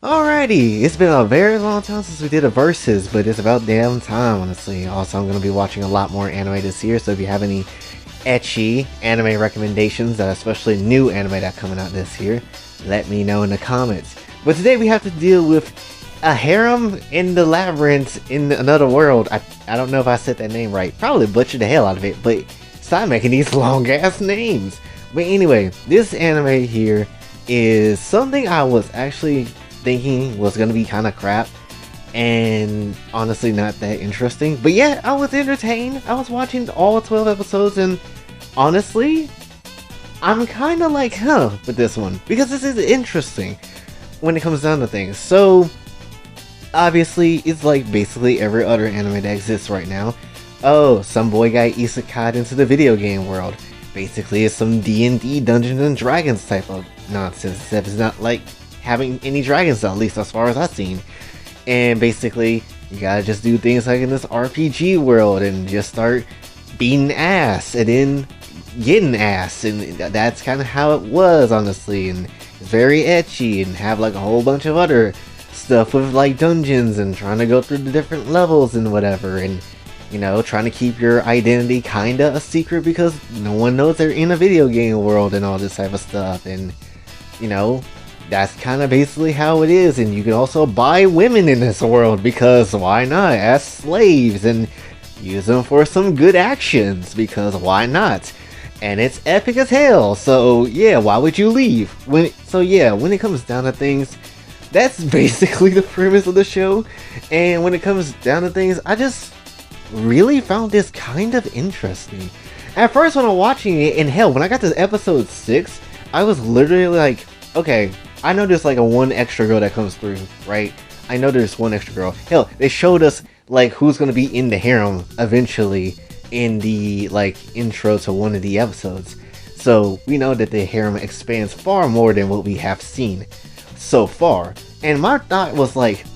Alrighty, it's been a very long time since we did a versus, but it's about damn time, honestly. Also, I'm going to be watching a lot more anime this year, so if you have any ecchi anime recommendations, especially new anime that's coming out this year, let me know in the comments. But today we have to deal with a harem in the labyrinth in another world. I don't know if I said that name right. Probably butchered the hell out of it, but stop making these long ass names. But anyway, this anime here is something I was actually thinking was gonna be kind of crap and honestly not that interesting, but yeah, I was entertained. I was watching all 12 episodes and honestly I'm kind of like with this one because this is interesting when it comes down to things. So obviously it's like basically every other anime that exists right now. Oh, some boy got isekai'd into the video game world. Basically it's some D&D Dungeons and Dragons type of nonsense, except it's not like having any dragons, at least as far as I've seen. And basically you gotta just do things like in this RPG world and just start beating ass and then getting ass, and that's kind of how it was, honestly. And it's very ecchi and have like a whole bunch of other stuff with like dungeons and trying to go through the different levels and whatever, and you know, trying to keep your identity kinda a secret because no one knows they're in a video game world and all this type of stuff. And you know, that's kind of basically how it is. And you can also buy women in this world because why not, as slaves, and use them for some good actions because why not. And it's epic as hell, so yeah, why would you leave? When it comes down to things, that's basically the premise of the show. And when it comes down to things, I just really found this kind of interesting. At first when I'm watching it, and hell, when I got to episode 6, I was literally like, okay, I know there's like a one extra girl that comes through, right? I know there's one extra girl. Hell, they showed us like who's gonna be in the harem eventually in the like intro to one of the episodes. So we know that the harem expands far more than what we have seen so far. And my thought was like,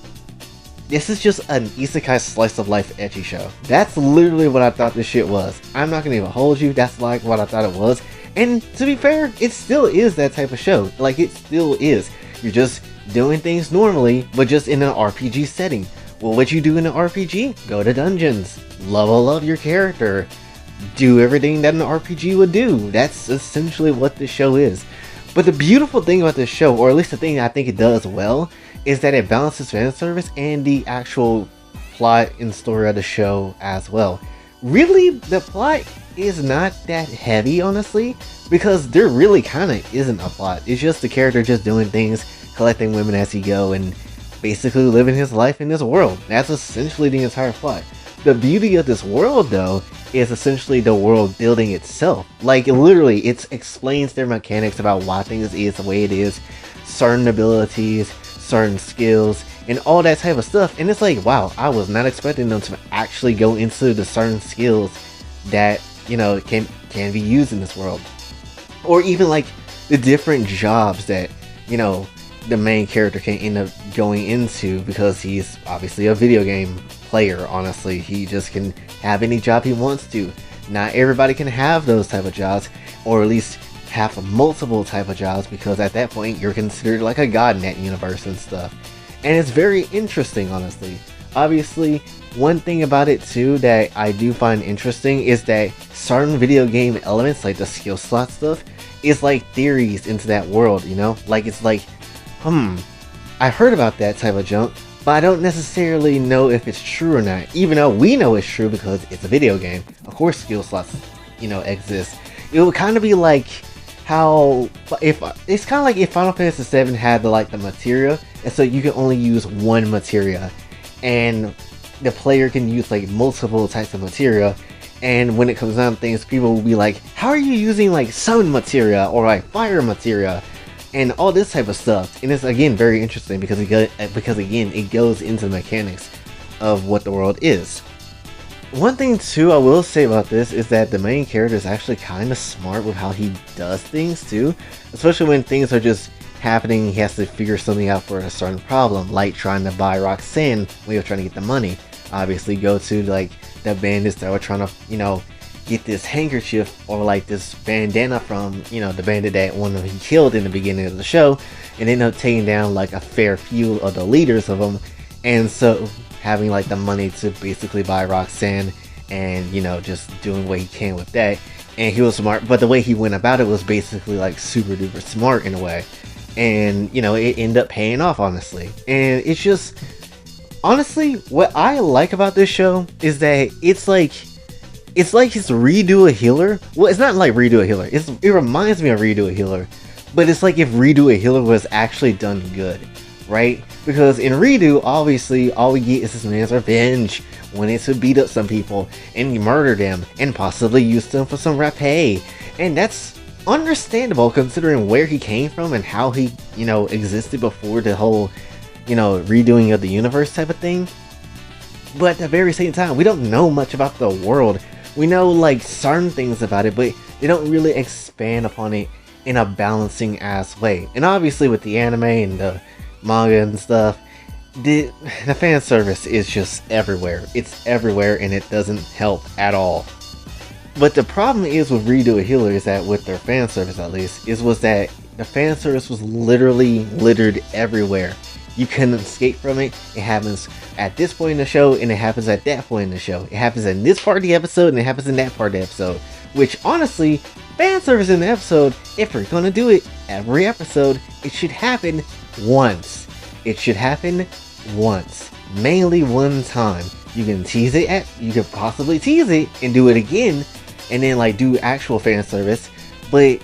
this is just an isekai slice of life ecchi show. That's literally what I thought this shit was. I'm not gonna even hold you, that's like what I thought it was. And to be fair, it still is that type of show. Like, it still is. You're just doing things normally, but just in an RPG setting. Well, what you do in an RPG? Go to dungeons, level up your character, do everything that an RPG would do. That's essentially what this show is. But the beautiful thing about this show, or at least the thing I think it does well, is that it balances fan service and the actual plot and story of the show as well. Really, the plot is not that heavy, honestly, because there really kind of isn't a plot. It's just the character just doing things, collecting women as he go, and basically living his life in this world. That's essentially the entire plot. The beauty of this world, though, is essentially the world building itself. Like, literally, it explains their mechanics about why things is the way it is, certain abilities, certain skills, and all that type of stuff. And it's like, wow, I was not expecting them to actually go into the certain skills that, you know, can be used in this world. Or even like the different jobs that, you know, the main character can end up going into because he's obviously a video game player. Honestly, he just can have any job he wants to. Not everybody can have those type of jobs, or at least have multiple type of jobs, because at that point you're considered like a god in that universe and stuff. And it's very interesting, honestly. Obviously, one thing about it too that I do find interesting is that certain video game elements, like the skill slot stuff, is like theories into that world, you know? Like, it's like, I heard about that type of junk, but I don't necessarily know if it's true or not, even though we know it's true because it's a video game. Of course skill slots, you know, exist. It would kind of be like how, if it's kind of like if Final Fantasy VII had the materia, and so you can only use one materia, and the player can use like multiple types of materia. And when it comes down to things, people will be like, how are you using like sun materia or like fire materia and all this type of stuff. And it's again very interesting because again it goes into the mechanics of what the world is. One thing too I will say about this is that the main character is actually kind of smart with how he does things too, especially when things are just happening. He has to figure something out for a certain problem, like trying to buy Roxanne when you're trying to get the money. Obviously go to like the bandits that were trying to, you know, get this handkerchief or like this bandana from, you know, the bandit that he killed in the beginning of the show, and ended up taking down like a fair few of the leaders of them, and so having like the money to basically buy Roxanne, and just doing what he can with that. And he was smart, but the way he went about it was basically like super duper smart in a way, and it ended up paying off, honestly. And it's just, honestly, what I like about this show is that it's like it's Redo a Healer. Well, it's not like Redo a Healer. It reminds me of Redo a Healer, but it's like if Redo a Healer was actually done good, right? Because in Redo, obviously, all we get is this man's revenge, wanting to beat up some people and murder them and possibly use them for some rapé. And that's understandable considering where he came from and how he, existed before the whole, redoing of the universe type of thing. But at the very same time, we don't know much about the world. We know like certain things about it, but they don't really expand upon it in a balancing ass way. And obviously with the anime and the manga and stuff, the fan service is just everywhere. It's everywhere, and it doesn't help at all. But the problem is with Redo a Healer is that with their fan service, at least, was that the fan service was literally littered everywhere. You couldn't escape from it. It happens at this point in the show, and it happens at that point in the show. It happens in this part of the episode, and it happens in that part of the episode. Which, honestly, fan service in the episode, if we're gonna do it every episode, it should happen once. It should happen once. Mainly one time. You can tease it you could possibly tease it and do it again, and then like do actual fan service. But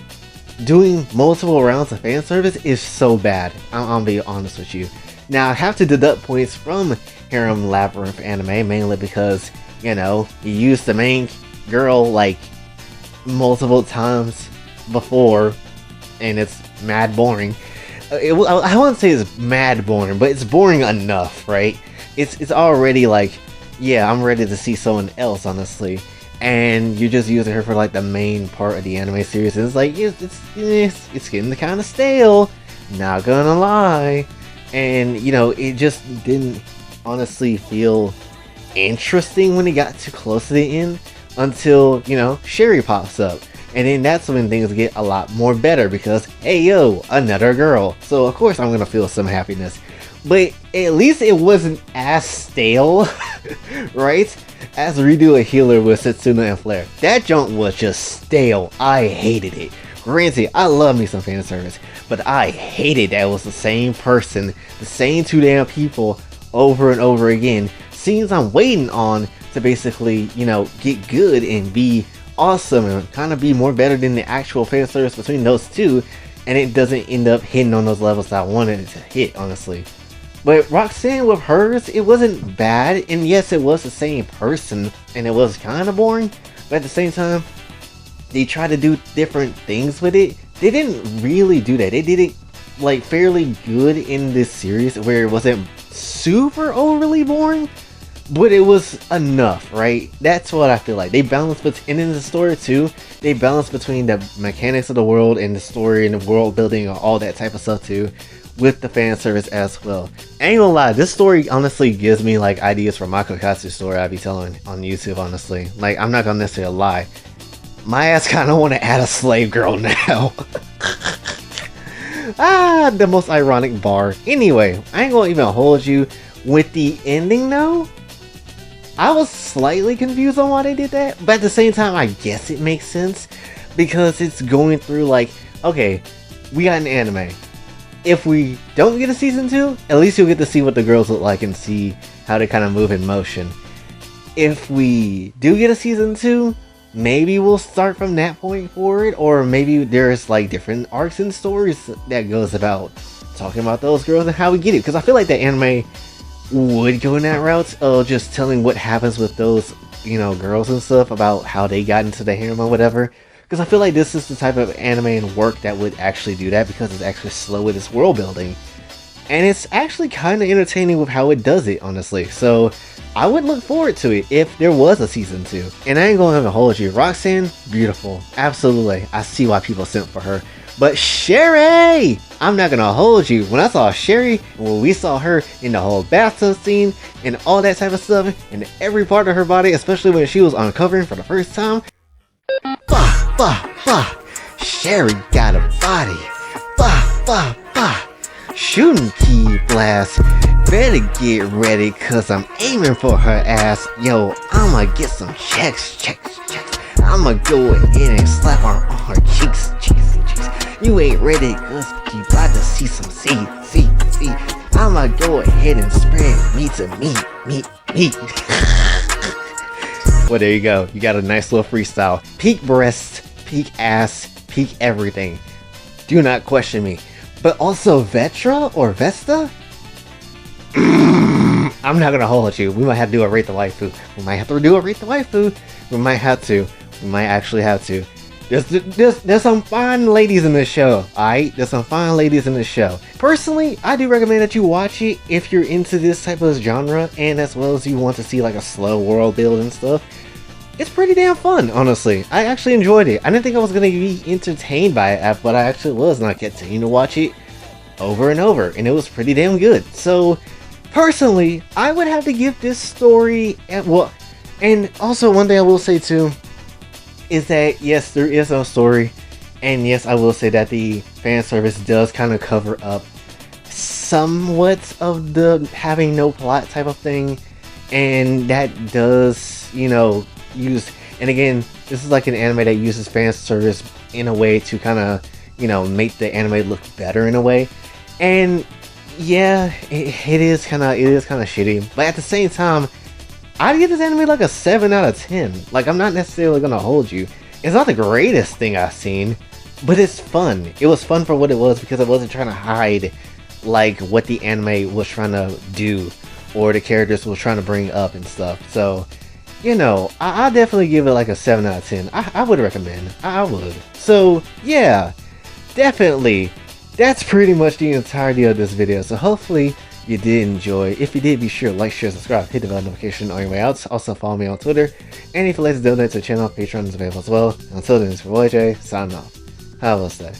doing multiple rounds of fan service is so bad. I'll be honest with you. Now I have to deduct points from Harem Labyrinth anime, mainly because, you used the main girl like multiple times before, and it's mad boring. I wouldn't say it's mad boring, but it's boring enough, right? It's already like, yeah, I'm ready to see someone else, honestly. And you're just using her for like the main part of the anime series, and it's like it's getting kind of stale, not gonna lie. And it just didn't honestly feel interesting when it got too close to the end, until Sherry pops up. And then that's when things get a lot more better, because, hey yo, another girl. So of course I'm gonna feel some happiness. But at least it wasn't as stale, right? As Redo a Healer with Setsuna and Flare. That junk was just stale. I hated it. Granted, I love me some fan service, but I hated that it was the same person, the same two damn people over and over again. Scenes I'm waiting on to basically, get good and be awesome and kind of be more better than the actual fan service between those two, and it doesn't end up hitting on those levels that I wanted it to hit, honestly. But Roxanne with hers, it wasn't bad, and yes, it was the same person, and it was kind of boring, but at the same time, they tried to do different things with it. They didn't really do that. They did it like fairly good in this series, where it wasn't super overly boring, but it was enough, right? That's what I feel like. They balanced between, and in the story too, they balanced between the mechanics of the world and the story and the world building and all that type of stuff too, with the fan service as well. I ain't gonna lie, this story honestly gives me like ideas for my Kokatsu story I'd be telling on YouTube, honestly. Like, I'm not gonna necessarily lie. My ass kinda wanna add a slave girl now. The most ironic bar. Anyway, I ain't gonna even hold you with the ending though. I was slightly confused on why they did that, but at the same time, I guess it makes sense, because it's going through like, okay, we got an anime. If we don't get a season 2, at least you'll get to see what the girls look like and see how they kind of move in motion. If we do get a season 2, maybe we'll start from that point forward, or maybe there's like different arcs and stories that goes about talking about those girls and how we get it, because I feel like the anime would go in that route of just telling what happens with those, girls and stuff, about how they got into the harem or whatever. Because I feel like this is the type of anime and work that would actually do that, because it's actually slow with its world building. And it's actually kind of entertaining with how it does it, honestly. So I would look forward to it if there was a season 2. And I ain't gonna have to hold you. Roxanne, beautiful. Absolutely. I see why people sent for her. But Sherry! I'm not gonna hold you. When I saw Sherry, and when we saw her in the whole bathtub scene, and all that type of stuff, and every part of her body, especially when she was uncovering for the first time, Sherry got a body. shooting key blast. Better get ready, cause I'm aiming for her ass. Yo, I'ma get some checks. I'ma go ahead and slap her on her cheeks. You ain't ready, cause you about to see some see. I'ma go ahead and spread me to me. Well, there you go. You got a nice little freestyle. Peak breasts, peak ass, peak everything. Do not question me. But also Vetra or Vesta? I'm not gonna hold you. We might have to do a rate the waifu. We might have to do a rate the waifu. We might have to. We might actually have to. There's some fine ladies in this show, alright? There's some fine ladies in this show. Personally, I do recommend that you watch it if you're into this type of genre, and as well as you want to see like a slow world build and stuff. It's pretty damn fun, honestly. I actually enjoyed it. I didn't think I was going to be entertained by it, but I actually was, and I continued to watch it over and over, and it was pretty damn good. So, personally, I would have to give this story, and also one thing I will say too, is that yes, there is no story, and yes, I will say that the fan service does kind of cover up somewhat of the having no plot type of thing, and that does, you know, and again, this is like an anime that uses fan service in a way to kind of, you know, make the anime look better in a way, and yeah, it is kind of shitty, but at the same time, I'd give this anime like a 7 out of 10. Like, I'm not necessarily gonna hold you. It's not the greatest thing I've seen, but it's fun. It was fun for what it was because it wasn't trying to hide like what the anime was trying to do or the characters was trying to bring up and stuff. So, you know, I definitely give it like a 7 out of 10. I would recommend. I would. So, yeah, definitely. That's pretty much the entirety of this video. So hopefully you did enjoy. If you did, be sure to like, share, subscribe, hit the bell notification on your way out. Also follow me on Twitter. And if you'd like to donate to the channel, Patreon is available as well. Until then, it's your boy Jay, signing off. Have a blessed day.